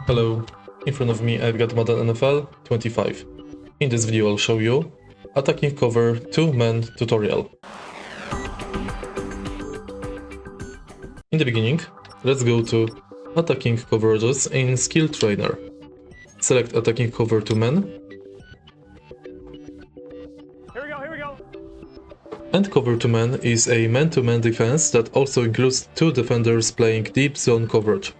Hello, in front of me I've got Madden NFL 25. In this video I'll show you attacking cover 2-man tutorial. In the beginning, let's go to attacking coverages in skill trainer. Select attacking cover 2-man. Here we go. And cover 2-man is a man-to-man defense that also includes two defenders playing deep zone coverage.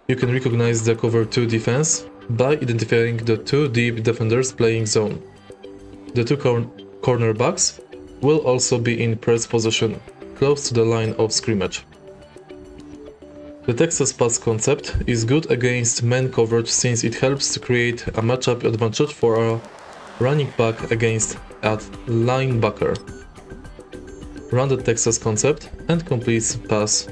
You can recognize the cover 2 defense by identifying the two deep defenders playing zone. The two cornerbacks will also be in press position, close to the line of scrimmage. The Texas pass concept is good against man coverage since it helps to create a matchup advantage for a running back against a linebacker. Run the Texas concept and complete pass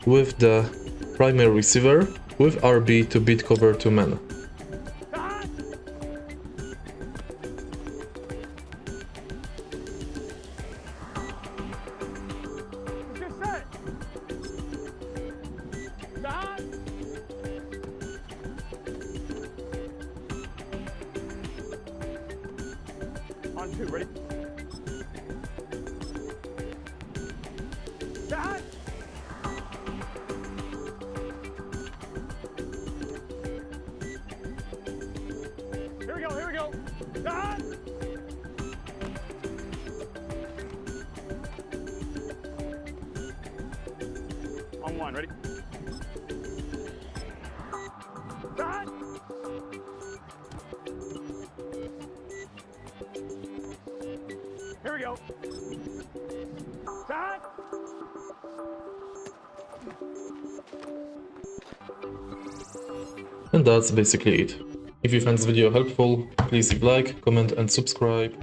with the primary receiver with RB to beat cover 2-man. On two, ready? Dad! Here we go. Dad! On one, ready? Dad! Here we go. Dad! And that's basically it. If you find this video helpful, please leave a like, comment and subscribe.